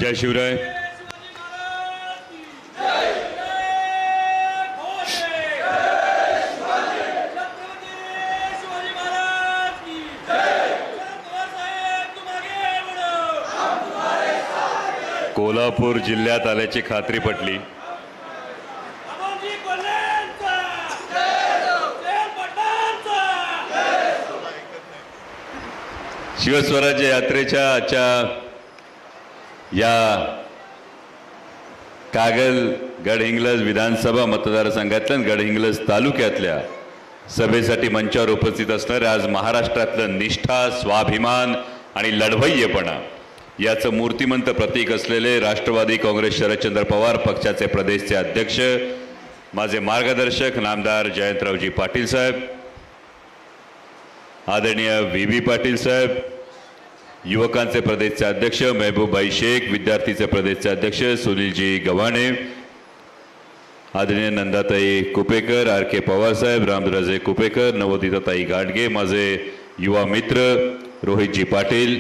जय शिवराय. कोल्हापूर जिल्ह्यात आल्याची खात्री पटली. शिवस्वराज्य यात्रेच्या आजच्या या कागल गडहिंग्लज विधानसभा मतदारसंघातल्या गडहिंग्लज तालुक्यातल्या सभेसाठी मंचावर उपस्थित असणारे आज महाराष्ट्रातलं निष्ठा, स्वाभिमान आणि लढवय्येपणा याचं मूर्तिमंत प्रतीक असलेले राष्ट्रवादी काँग्रेस शरदचंद्र पवार पक्षाचे प्रदेशचे अध्यक्ष, माझे मार्गदर्शक नामदार जयंतरावजी पाटील साहेब, आदरणीय व्ही पाटील साहेब, युवकांचे प्रदेशचे अध्यक्ष महबूबाई शेख, विद्यार्थीचे प्रदेशचे अध्यक्ष सुनीलजी गव्हाणे, आदरणीय नंदाताई कुपेकर, आर के पवार साहेब, रामराजे कुपेकर, नवोदिताताई गाडगे, माझे युवा मित्र रोहितजी पाटील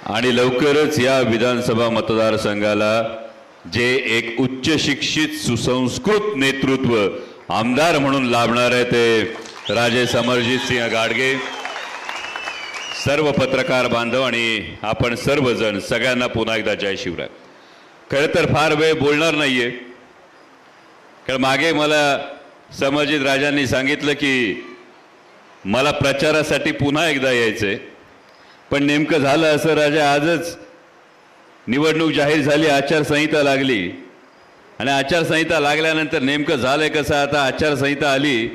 आणि लवकरच या विधानसभा मतदारसंघाला जे एक उच्च शिक्षित सुसंस्कृत नेतृत्व आमदार म्हणून लाभणार आहे ते राजे समरजित सिंह गाडगे, सर्व पत्रकार बांधव आणि आपण सर्वजण सगळ्यांना पुन्हा एकदा जय शिवराय. खरं तर फार वेळ बोलणार नाहीये, कारण मागे मला समरजित राजांनी सांगितलं की मला प्रचारासाठी पुन्हा एकदा यायचंय, पण नेमकं झालं असं राजा, आजच निवडणूक जाहीर झाली, आचारसंहिता लागली आणि आचारसंहिता लागल्यानंतर नेमकं झालंय कसं, आता आचारसंहिता आली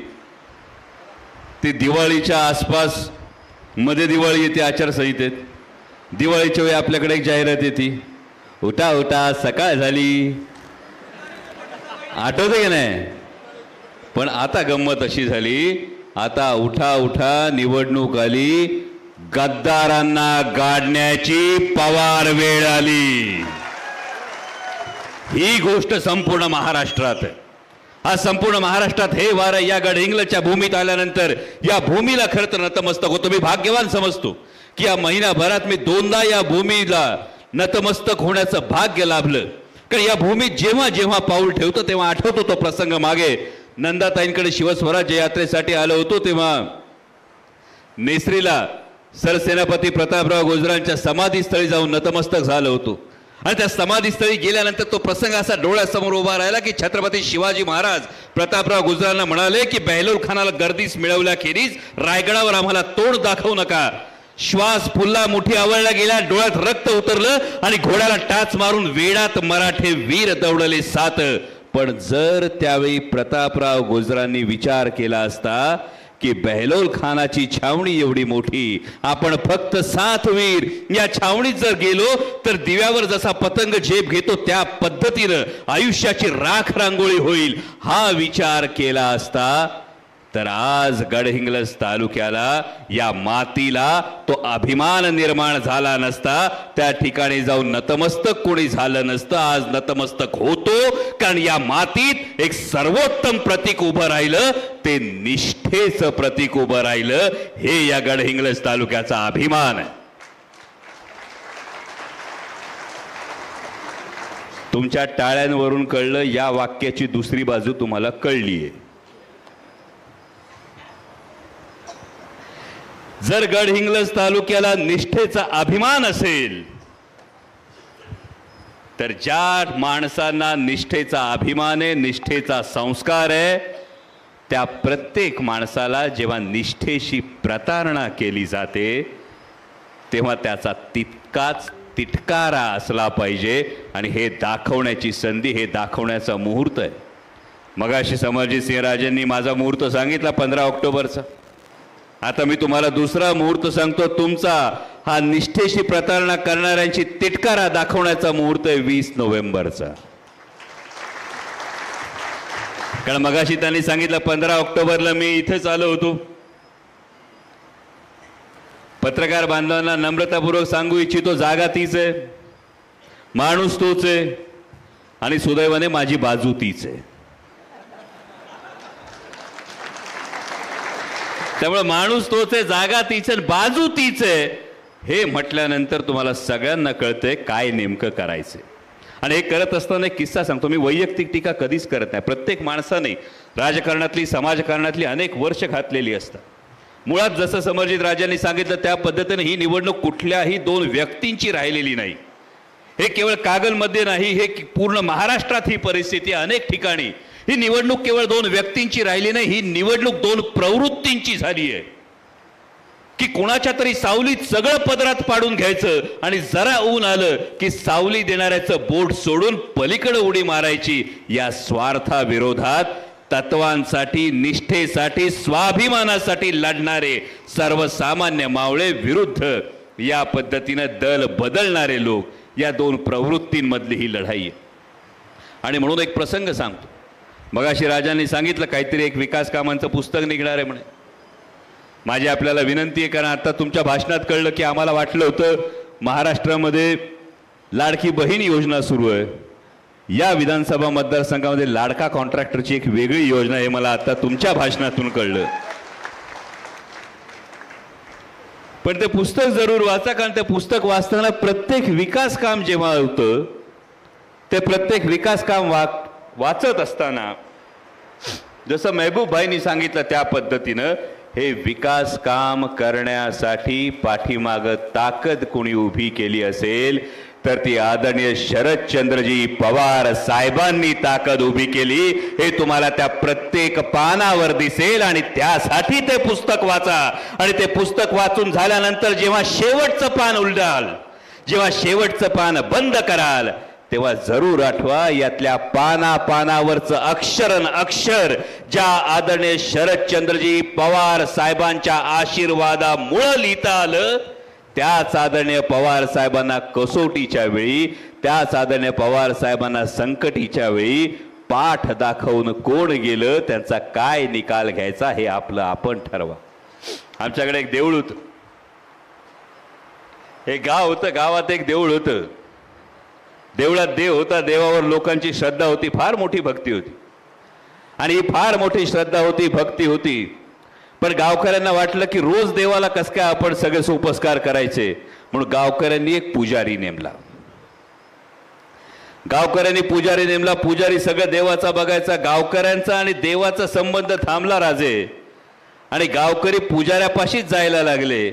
ती दिवाळीच्या आसपास, मध्ये दिवाळी येते आचारसंहितेत, दिवाळीच्या वेळी आपल्याकडे एक जाहिरात येते, उठा उठा सकाळ झाली, आठवते की नाही. पण आता गंमत अशी झाली, आता उठा उठा निवडणूक आली, गद्दारांना गाडण्याची पवार वेळ आली. ही गोष्ट संपूर्ण महाराष्ट्रात आहे. आज संपूर्ण महाराष्ट्रात हे वारं या गडहिंग्लजच्या भूमीत आल्यानंतर या भूमीला खरं तर नतमस्तक होतो. मी भाग्यवान समजतो की या महिनाभरात मी दोनदा या भूमीला नतमस्तक होण्याचं भाग्य लाभलं. कारण या भूमीत जेव्हा जेव्हा पाऊल ठेवतो तेव्हा आठवतो तो प्रसंग. मागे नंदाताईंकडे शिवस्वराज्य यात्रेसाठी आलो होतो तेव्हा नेसरीला सरसेनापती प्रतापराव गुजरांच्या समाधीस्थळी जाऊन नतमस्तक झालं होतो. आणि त्या समाधीस्थळी गेल्यानंतर तो प्रसंग असा डोळ्यासमोर उभा राहिला की छत्रपती शिवाजी महाराज प्रतापराव गुजरांना म्हणाले की बेहलोल खानाला गर्दीस मिळवल्याखेरीज रायगडावर आम्हाला तोंड दाखवू नका. श्वास फुलला, मुठी आवळल्या गेल्या, डोळ्यात रक्त उतरलं आणि घोड्याला टाच मारून वेडात मराठे वीर दौडले सात. पण जर त्यावेळी प्रतापराव गुजरांनी विचार केला असता की बेहलोल खानाची छावणी एवढी मोठी, आपण फक्त 7 वीर या छावणीत जर गेलो तर दिव्यावर जसा पतंग झेप घेतो त्या पद्धतीनं आयुष्याची राख रांगोळी होईल, हा विचार केला असता तर आज गडहिंग्लज तालुक्याला, या मातीला तो अभिमान निर्माण झाला नसता. त्या ठिकाणी जाऊन नतमस्तक कोणी झालं नसतं. आज नतमस्तक होतो कारण या मातीत एक सर्वोत्तम प्रतीक उभं राहिलं, ते निष्ठेचं प्रतीक उभं राहिलं. हे या गडहिंग्लज तालुक्याचा अभिमान आहे. तुमच्या टाळ्यांवरून कळलं, या वाक्याची दुसरी बाजू तुम्हाला कळलीये. जर गडहिंग्लज तालुक्याला निष्ठेचा अभिमान असेल तर ज्या माणसांना निष्ठेचा अभिमान आहे, निष्ठेचा संस्कार आहे, त्या प्रत्येक माणसाला जेव्हा निष्ठेशी प्रतारणा केली जाते तेव्हा त्याचा तितकाच तिटकारा असला पाहिजे. आणि हे दाखवण्याची संधी, हे दाखवण्याचा मुहूर्त आहे. मगाशी समरजित सिंह राजेंनी माझा मुहूर्त सांगितला 15 ऑक्टोबरचा. आता मी तुम्हाला दुसरा मुहूर्त सांगतो. तुमचा हा निष्ठेशी प्रतारणा करणाऱ्यांची तिटकारा दाखवण्याचा मुहूर्त आहे 20 नोव्हेंबरचा. कारण मगाशी त्यांनी सांगितलं 15 ऑक्टोबरला मी इथेच आलो होतो. पत्रकार बांधवांना नम्रतापूर्वक सांगू इच्छितो, जागा तीच आहे, माणूस तोच आहे आणि सुदैवाने माझी बाजू तीच आहे. त्यामुळे माणूस तोच आहे, जागा तीच आहे, बाजू तीच आहे. हे म्हटल्यानंतर तुम्हाला सगळ्यांना कळतंय काय नेमकं करायचंय. आणि हे करत असताना एक किस्सा सांगतो. मी वैयक्तिक टीका कधीच करत नाही. प्रत्येक माणसाने राजकारणातली समाजकारणातली अनेक वर्ष घातलेली असतात. मुळात जसं समरजित राजांनी सांगितलं त्या पद्धतीने ही निवडणूक कुठल्याही दोन व्यक्तींची राहिलेली नाही. हे केवळ कागलमध्ये नाही, हे पूर्ण महाराष्ट्रात ही परिस्थिती अनेक ठिकाणी. ही निवडणूक केवळ दोन व्यक्तींची राहिली नाही, ही निवडणूक दोन प्रवृत्तींची झाली आहे की कोणाच्या तरी सावलीत सगळं पदरात पाडून घ्यायचं आणि जरा ऊन आलं की सावली देणाऱ्याचं बोट सोडून पलीकडे उडी मारायची. या स्वार्थाविरोधात तत्वांसाठी, निष्ठेसाठी, स्वाभिमानासाठी लढणारे सर्वसामान्य मावळे विरुद्ध या पद्धतीने दल बदलणारे लोक, या दोन प्रवृत्तींमधली ही लढाई आहे. आणि म्हणून एक प्रसंग सांगतो. मगाशी राजांनी सांगितलं काहीतरी एक विकास कामांचं पुस्तक निघणार आहे म्हणे. माझी आपल्याला विनंती आहे, कारण आता तुमच्या भाषणात कळलं की आम्हाला वाटलं होतं महाराष्ट्रामध्ये लाडकी बहीण योजना सुरू आहे. या विधानसभा मतदारसंघामध्ये लाडका कॉन्ट्रॅक्टरची एक वेगळी योजना आहे, मला आता तुमच्या भाषणातून कळलं. पण ते पुस्तक जरूर वाचा, कारण ते पुस्तक वाचताना प्रत्येक विकास काम जेव्हा होतं ते प्रत्येक विकास काम वाचत असताना जसं महबूब भाईंनी सांगितलं त्या पद्धतीनं हे विकास काम करण्यासाठी पाठीमागं ताकद कोणी उभी केली असेल तर ती आदरणीय शरदचंद्रजी पवार साहेबांनी ताकद उभी केली. हे तुम्हाला त्या प्रत्येक पानावर दिसेल. आणि त्यासाठी ते पुस्तक वाचा. आणि ते पुस्तक वाचून झाल्यानंतर जेव्हा शेवटचं पान उलटाल, जेव्हा शेवटचं पान बंद कराल, तेव्हा जरूर आठवा यातल्या पानावरचं अक्षरन अक्षर ज्या आदरणीय शरदचंद्रजी पवार साहेबांच्या आशीर्वादामुळे लिहिता आलं, त्याच आदरणीय पवार साहेबांना कसोटीच्या वेळी, त्याच आदरणीय पवार साहेबांना संकटीच्या वेळी पाठ दाखवून कोण गेलं, त्यांचा काय निकाल घ्यायचा हे आपलं आपण ठरवा. आमच्याकडे एक देऊळ होतं, हे गाव होतं, गावात एक देऊळ होतं. देवळात देव होता, देवावर लोकांची श्रद्धा होती, फार मोठी भक्ती होती. आणि ही फार मोठी श्रद्धा होती, भक्ती होती. पण गावकऱ्यांना वाटलं की रोज देवाला कस काय आपण सगळे सोपस्कार करायचे, म्हणून गावकऱ्यांनी एक पुजारी नेमला. पुजारी सगळं देवाचा बघायचा. गावकऱ्यांचा आणि देवाचा संबंध थांबला राजे. आणि गावकरी पुजाऱ्यापाशीच जायला लागले.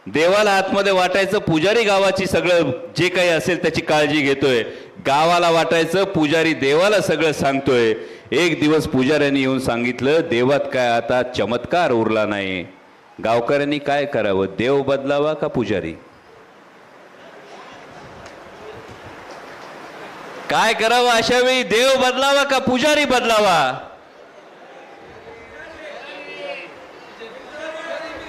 देवाला आतमध्ये वाटायचं पुजारी गावाची सगळं जे काही असेल त्याची काळजी घेतोय, गावाला वाटायचं पुजारी देवाला सगळं सांगतोय. एक दिवस पुजाऱ्यांनी येऊन सांगितलं, देवात काय आता चमत्कार उरला नाही. गावकऱ्यांनी काय करावं, देव बदलावा का पुजारी? काय करावं अशा वेळी, देव बदलावा का पुजारी बदलावा?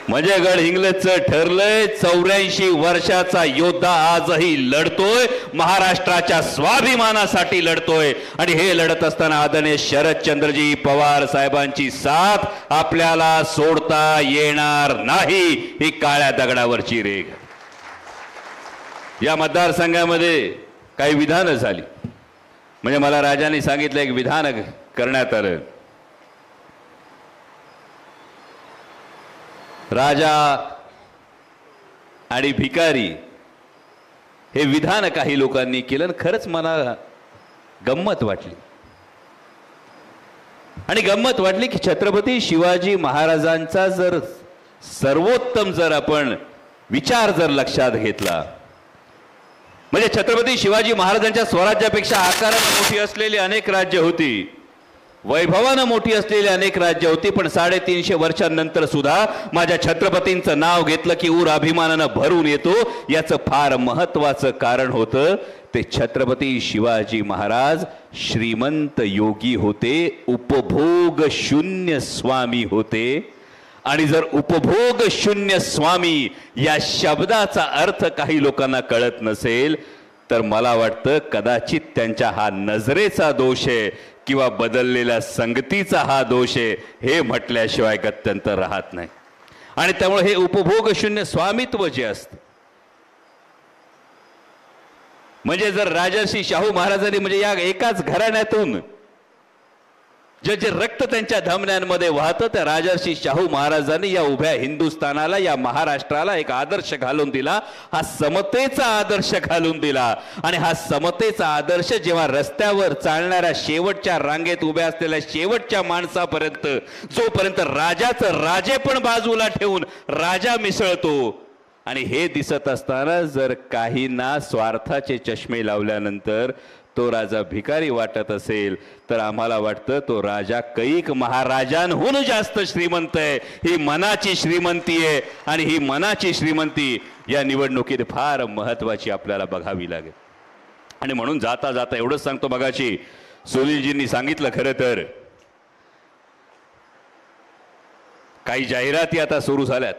म्हणजे गडहिंग्लजचं ठरलंय. 84 वर्षाचा योद्धा आजही लढतोय, महाराष्ट्राच्या स्वाभिमानासाठी लढतोय. आणि हे लढत असताना आदरणीय शरदचंद्रजी पवार साहेबांची साथ आपल्याला सोडता येणार नाही. ही काळ्या दगडावरची रेघ. या मतदारसंघामध्ये काही विधानं झाली. म्हणजे मला राजांनी सांगितलं एक विधान करण्यात आलं. राजा आणि भिकारी हे विधान काही लोकांनी केलं. खरंच मला गंमत वाटली. आणि गंमत वाटली की छत्रपती शिवाजी महाराजांचा जर सर्वोत्तम जर आपण विचार जर लक्षात घेतला, म्हणजे छत्रपती शिवाजी महाराजांच्या स्वराज्यापेक्षा आकाराने मोठी असलेली अनेक राज्य होती, वैभवानं मोठी असलेली अनेक राज्य होती. पण 350 वर्षांनंतर सुद्धा माझ्या छत्रपतींचं नाव घेतलं की ऊर अभिमानानं भरून येतो. याचं फार महत्वाचं कारण होतं ते छत्रपती शिवाजी महाराज श्रीमंत योगी होते, उपभोग शून्य स्वामी होते. आणि जर उपभोग शून्य स्वामी या शब्दाचा अर्थ काही लोकांना कळत नसेल तर मला वाटतं कदाचित त्यांच्या हा नजरेचा दोष आहे किंवा बदललेल्या संगतीचा हा दोष आहे, हे म्हटल्याशिवाय गत्यंतर राहत नाही. आणि त्यामुळे हे उपभोग शून्य स्वामित्व जे असतं, म्हणजे जर राजर्षी शाहू महाराजांनी म्हणजे या एकाच घराण्यातून जे जे रक्त त्यांच्या धमन्यांमध्ये वाहतं त्या राजर्षी शाहू महाराजांनी या उभ्या हिंदुस्थानाला, या महाराष्ट्राला एक आदर्श घालून दिला. हा समतेचा आदर्श घालून दिला. आणि हा समतेचा आदर्श जेव्हा रस्त्यावर चालणाऱ्या शेवटच्या रांगेत उभ्या असलेल्या शेवटच्या माणसापर्यंत, जोपर्यंत राजाचं राजे पण बाजूला ठेवून राजा मिसळतो, आणि हे दिसत असताना जर काहींना स्वार्थाचे चष्मे लावल्यानंतर तो राजा भिकारी वाटत असेल, तर आम्हाला वाटतं तो राजा कैक महाराजांहून जास्त श्रीमंत आहे. ही मनाची श्रीमंती आहे. आणि ही मनाची श्रीमंती या निवडणुकीत फार महत्वाची आपल्याला बघावी लागेल. आणि म्हणून जाता जाता एवढंच सांगतो, मगाशी सुनीलजींनी सांगितलं, खरं तर काही जाहिराती आता सुरू झाल्यात.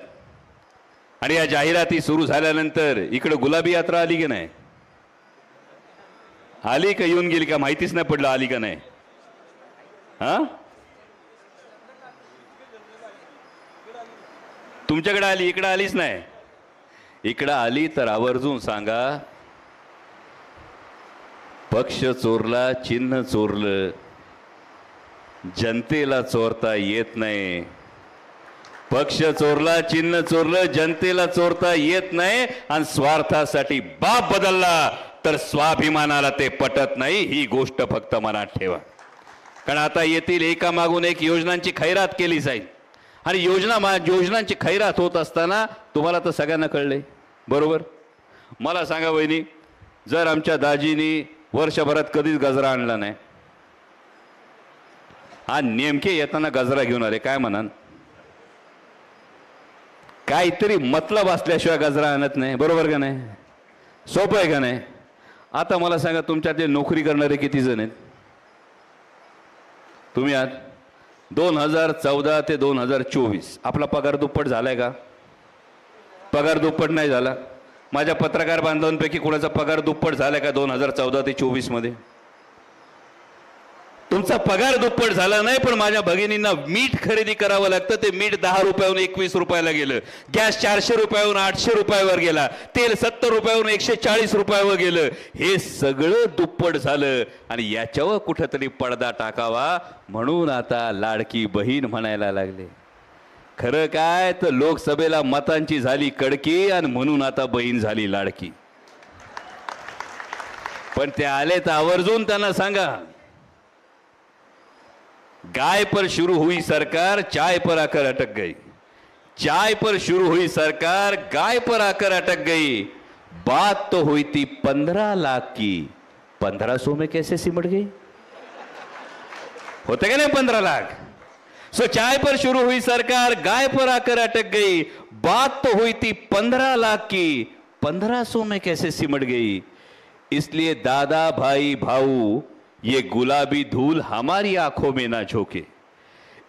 आणि या जाहिराती सुरू झाल्यानंतर इकडे गुलाबी यात्रा आली की नाही, आली का येऊन गेली का माहितीच नाही पडलं, आली का नाही. हा, तुमच्याकडे आली, इकडे आलीच नाही. इकडे आली तर आवर्जून सांगा, पक्ष चोरला, चिन्ह चोरलं, जनतेला चोरता येत नाही. पक्ष चोरला, चिन्ह चोरलं, जनतेला चोरता येत नाही. आणि स्वार्थासाठी बाप बदलला तर स्वाभिमानाला ते पटत नाही. ही गोष्ट फक्त मनात ठेवा. कारण आता येतील एकामागून एक योजनांची खैरात केली जाईल. आणि योजनांची खैरात होत असताना तुम्हाला तर सगळ्यांना कळले बरोबर. मला सांगा वहिनी, जर आमच्या दाजीनी वर्षभरात कधीच गजरा आणला नाही, आज नेमके येताना गजरा घेऊन आले, काय म्हणान? काहीतरी मतलब असल्याशिवाय गजरा आणत नाही, बरोबर का नाही? सोपं आहे का नाही? आता मला सांगा, तुमच्यातले नोकरी करणारे किती जण आहेत? तुम्ही आज 2014 ते 2024 आपला पगार दुप्पट झालाय का? पगार दुप्पट नाही झाला. माझ्या पत्रकार बांधवांपैकी कोणाचा पगार दुप्पट झालाय का 2014 ते 24 मध्ये? तुमचा पगार दुप्पट झाला नाही, पण माझ्या भगिनींना मीठ खरेदी करावं लागतं. ते मीठ 10 रुपयाहून 21 रुपयाला गेलं. गॅस 400 रुपयाहून 800 रुपयावर गेला. तेल 70 रुपयाहून 140 रुपयावर गेलं. हे सगळं दुप्पट झालं. आणि याच्यावर कुठंतरी पडदा टाकावा म्हणून आता लाडकी बहीण म्हणायला लागले. खरं काय तर लोकसभेला मतांची झाली कडकी आणि म्हणून आता बहीण झाली लाडकी. पण ते आले तर आवर्जून त्यांना सांगा, गाय पर शुरू हुई सरकार, चाय पर आकर अटक गई. चाय पर शुरू हुई सरकार, गाय पर आकर अटक गई. बात तो हुई थी 15 लाख की, 1500 में कैसे सिमट गई? होते क्या नहीं 15 लाख? सो चाय पर शुरू हुई सरकार, गाय पर आकर अटक गई. बात तो हुई थी 15 लाख की, 1500 में कैसे सिमट गई. इसलिए दादा भाई भाऊ, ये गुलाबी धूल हमारी आंखों में ना झोंके.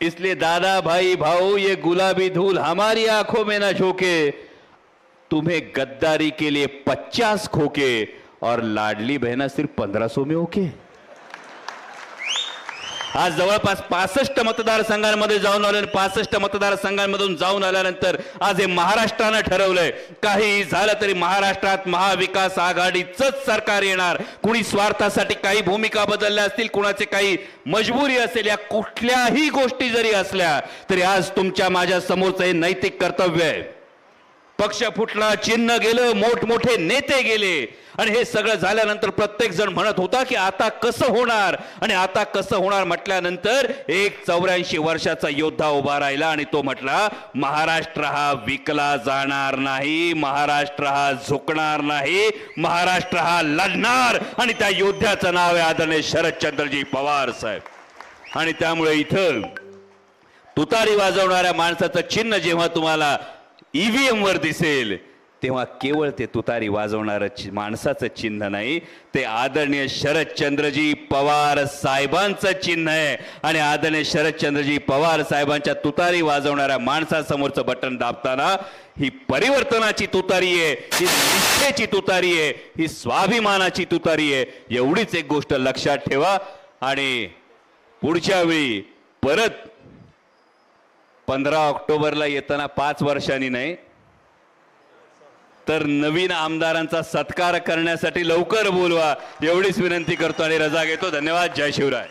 इसलिए दादा भाई भाऊ, ये गुलाबी धूल हमारी आंखों में ना झोंके. तुम्हें गद्दारी के लिए 50 खोके और लाडली बहना सिर्फ 1500 में ओके. आज जवळपास 65 मतदारसंघांमध्ये जाऊन आले. 65 मतदारसंघांमधून जाऊन आल्यानंतर आज हे महाराष्ट्रानं ठरवलंय, काही झालं तरी महाराष्ट्रात महाविकास आघाडीचंच सरकार येणार. कुणी स्वार्थासाठी काही भूमिका बदलल्या असतील, कुणाचे काही मजबुरी असेल, या कुठल्याही गोष्टी जरी असल्या तरी आज तुमच्या माझ्या समोरचं हे नैतिक कर्तव्य आहे. पक्ष फुटला, चिन्ह गेलं, मोठमोठे नेते गेले. आणि हे सगळं झाल्यानंतर प्रत्येक जण म्हणत होता की आता कसं होणार. आणि आता कसं होणार म्हटल्यानंतर एक 84 वर्षाचा योद्धा उभा राहिला आणि तो म्हटला, महाराष्ट्र हा विकला जाणार नाही, महाराष्ट्र हा झुकणार नाही, महाराष्ट्र हा लढणार. आणि त्या योद्ध्याचं नाव आहे आदरणीय शरदचंद्रजी पवार साहेब. आणि त्यामुळे इथं तुतारी वाजवणाऱ्या माणसाचं चिन्ह जेव्हा तुम्हाला ईव्हीएम वर दिसेल, तेव्हा केवळ ते तुतारी वाजवणारं माणसाचं चिन्ह नाही, ते आदरणीय शरदचंद्रजी पवार साहेबांचं चिन्ह आहे. आणि आदरणीय शरदचंद्रजी पवार साहेबांच्या तुतारी वाजवणाऱ्या माणसासमोरचं बटन दाबताना ही परिवर्तनाची तुतारी आहे, ही निष्ठेची तुतारी आहे, ही स्वाभिमानाची तुतारी आहे. एवढीच एक गोष्ट लक्षात ठेवा. आणि पुढच्या वेळी परत 15 ऑक्टोबरला येताना 5 वर्षांनी नाही तर नवीन आमदारांचा सत्कार करण्यासाठी लवकर बोलवा, एवढीच विनंती करतो आणि रजा घेतो. धन्यवाद. जय शिवराय.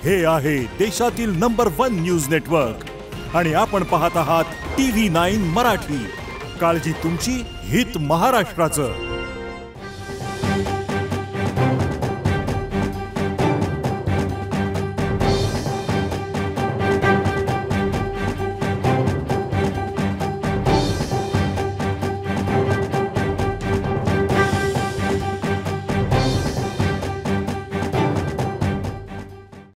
हे आहे देशातील नंबर 1 न्यूज नेटवर्क आणि आपण पाहत आहात TV9 मराठी. काळजी तुमची, हित महाराष्ट्राचं.